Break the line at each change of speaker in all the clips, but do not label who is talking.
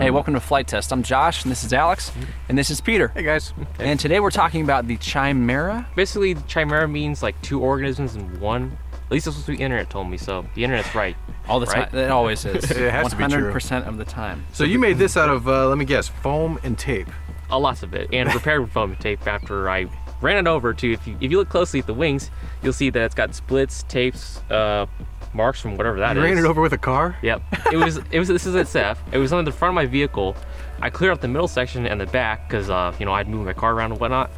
Hey, welcome to Flight Test. I'm Josh, and this is Alex, and this is Peter.
Hey guys.
And today we're talking about the Chimera.
Basically, Chimera means like two organisms in one. At least that's what the internet told me, so the internet's right.
All the time. It always is.
It has to be true.
100% of the time.
So you made this out of, let me guess, foam and tape.
Lots of it, and prepared with foam tape after I ran it over to, if you look closely at the wings, you'll see that it's got splits, tapes, marks from whatever that is.
You ran it over with a car?
Yep. This is at SF. It was on the front of my vehicle. I cleared out the middle section and the back because, I'd move my car around and whatnot.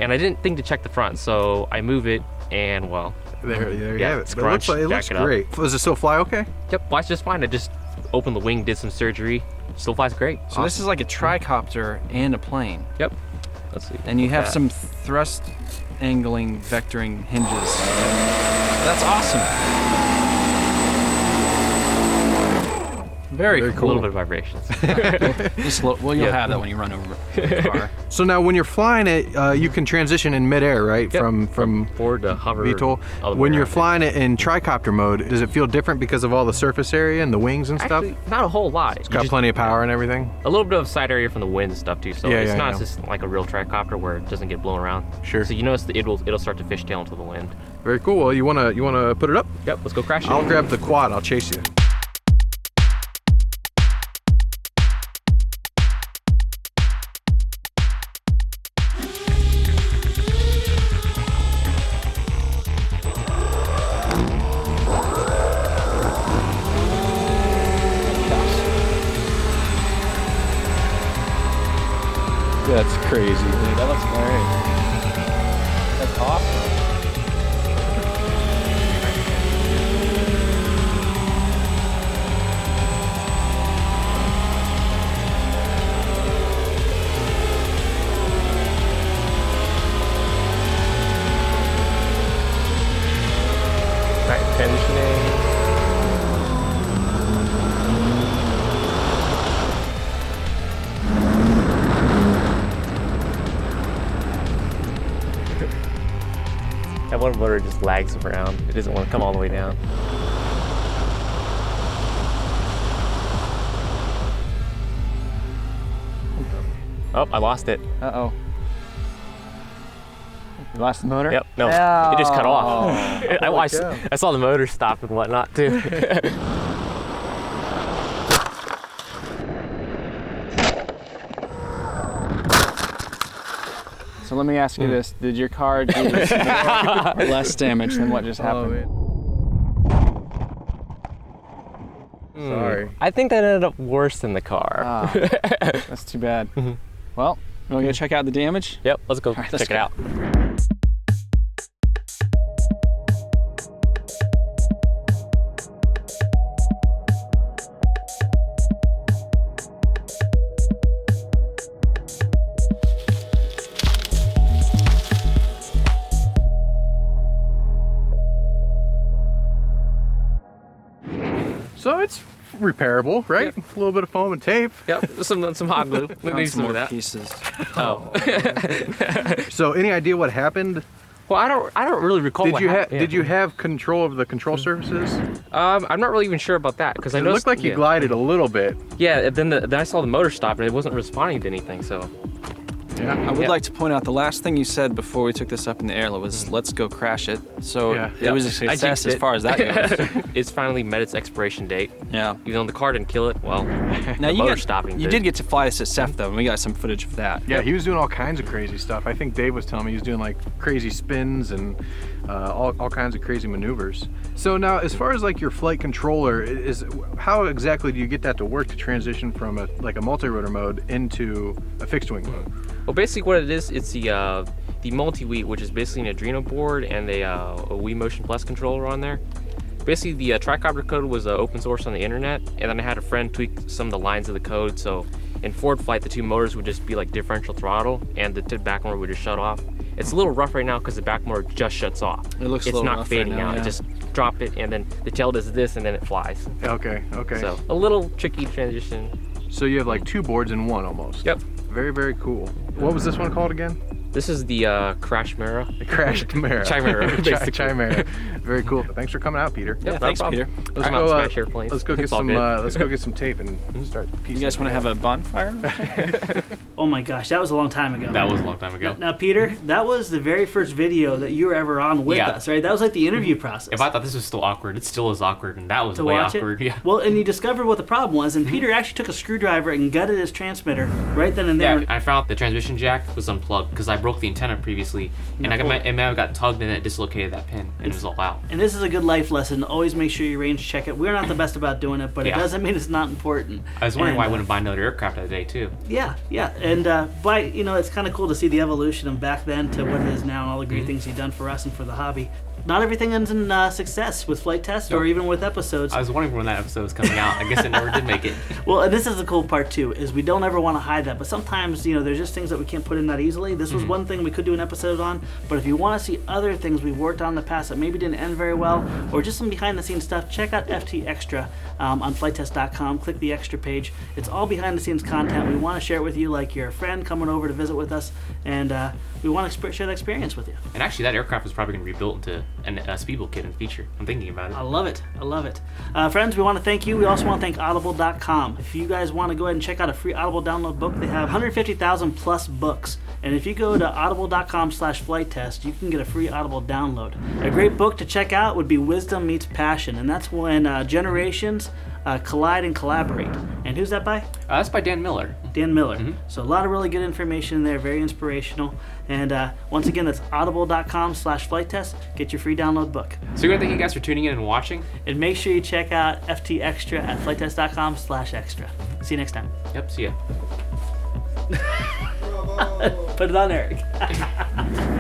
And I didn't think to check the front, so I move it and, well.
There you have it.
It's
But it looks great. Does it still fly okay?
Yep, flies just fine. I just opened the wing, did some surgery. Still flies great.
So
Awesome.
this is like a tricopter and a plane.
Yep. Let's see.
And you have some thrust angling vectoring hinges. That's awesome. Very
A
cool.
little bit of vibrations.
You'll have that when you run over the car.
So now when you're flying it, you can transition in midair, right?
Yep.
From
forward to hover.
VTOL. When you're flying it in tricopter mode, does it feel different because of all the surface area and the wings and stuff?
Actually, not a whole lot.
It's got plenty of power and everything?
A little bit of side area from the wind and stuff too, so
Yeah,
it's
yeah,
not
yeah.
just like a real tricopter where it doesn't get blown around.
Sure.
So you notice that it'll start to fishtail into the wind.
Very cool. Well, you wanna put it up?
Yep, let's go crash it.
I'll grab the quad, I'll chase you.
That's crazy, dude. That looks great. That's awesome.
Right, tensioning. That one motor just lags around. It doesn't want to come all the way down. Oh, I lost it.
Uh-oh. You lost the motor?
Yep, no, it just cut off. I saw the motor stop and whatnot too.
So let me ask you this. Did your car do more or less damage than what just happened?
Sorry.
I think that ended up worse than the car.
Ah, that's too bad. Well, you want to go check out the damage?
Yep, let's go
right,
check it out.
So it's repairable, right?
Yep.
A little bit of foam and tape.
Yep, some hot glue. We
Found
need
some
some of
more
that.
pieces.
Oh.
So any idea what happened?
Well, I don't really recall.
Did you have control of the control surfaces?
I'm not really even sure about that because I
It
noticed.
looked like you glided a little bit.
Yeah, then I saw the motor stop and it wasn't responding to anything. So.
Yeah.
I would like to point out the last thing you said before we took this up in the air was, let's go crash it. So
Yeah.
it was a
I
success
jinxed
as
it.
far as that goes.
It's finally met its expiration date.
Yeah.
Even though the car didn't kill it, well,
Now
the
you
motor stopping.
You did get to fly this at SF though, and we got some footage of that.
Yeah, he was doing all kinds of crazy stuff. I think Dave was telling me he was doing like crazy spins and all kinds of crazy maneuvers. So now, as far as like your flight controller, how exactly do you get that to work to transition from a multi-rotor mode into a fixed wing mode?
Well, basically what it is, it's the multi-Wii, which is basically an Adreno board and a Wii Motion Plus controller on there. Basically, the tricopter code was open source on the internet, and then I had a friend tweak some of the lines of the code. So in forward flight, the two motors would just be like differential throttle, and the back motor would just shut off. It's a little rough right now because the back motor just shuts off.
It looks a
it's
little
not
rough
fading
right now,
out.
yeah.
It just drop it, and then the tail does this, and then it flies.
Okay.
So a little tricky transition.
So you have like two boards in one almost.
Yep.
Very, very cool. What was this one called again?
This is the Crash Chimera.
The Crash Chimera.
Chimera, basically.
Chimera. Very cool. Thanks for coming out, Peter.
Yeah,
no
thanks,
problem.
Peter.
Let's
I'm
go.
not smash airplanes.
Let's go get
It's all
some.
good.
Let's go get some tape and start piecing.
You guys want to have a bonfire?
Oh my gosh, that was a long time ago.
That was a long time ago.
Now, Peter, that was the very first video that you were ever on with
Yeah.
us, right? That was like the interview process.
If I thought this was still awkward, it still is awkward, and that was
to
way
watch
awkward.
it.
Yeah.
Well, and you discovered what the problem was, and Peter actually took a screwdriver and gutted his transmitter right then and there.
Yeah, I found the transmission jack was unplugged because I broke the antenna previously, and it may have got tugged and it dislocated that pin, and it was all out.
And this is a good life lesson. Always make sure you range check it. We're not the best about doing it, but it
Yeah.
doesn't mean it's not important.
I was wondering
And,
why I wouldn't buy another aircraft that day too.
Yeah, yeah. And it's kind of cool to see the evolution of back then to what it is now and all the great things you've done for us and for the hobby. Not everything ends in success with flight tests or
Nope.
even with episodes.
I was wondering when that episode was coming out. I guess it never did make it.
Well, and this is the cool part too, is we don't ever want to hide that. But sometimes, there's just things that we can't put in that easily. This was one thing we could do an episode on. But if you want to see other things we've worked on in the past that maybe didn't end very well, or just some behind-the-scenes stuff, check out FT Extra on FlightTest.com. Click the extra page. It's all behind-the-scenes content. We want to share it with you like you're a friend coming over to visit with us, and we want to share that experience with you.
And actually, that aircraft was probably going to be rebuilt into a speedboat kit in the future. I'm thinking about it.
I love it. I love it. Friends, we want to thank you. We also want to thank Audible.com. If you guys want to go ahead and check out a free Audible download book, they have 150,000 plus books. And if you go to audible.com/flight test, you can get a free Audible download. A great book to check out would be Wisdom Meets Passion. And that's when generations collide and collaborate. And who's that by?
That's by Dan Miller.
Dan Miller. So a lot of really good information in there, very inspirational. And once again, that's audible.com/flight test. Get your free download book.
So we're going to thank you guys for tuning in and watching.
And make sure you check out FT Extra at flighttest.com/extra. See you next time.
Yep, see ya.
Put it on, Eric.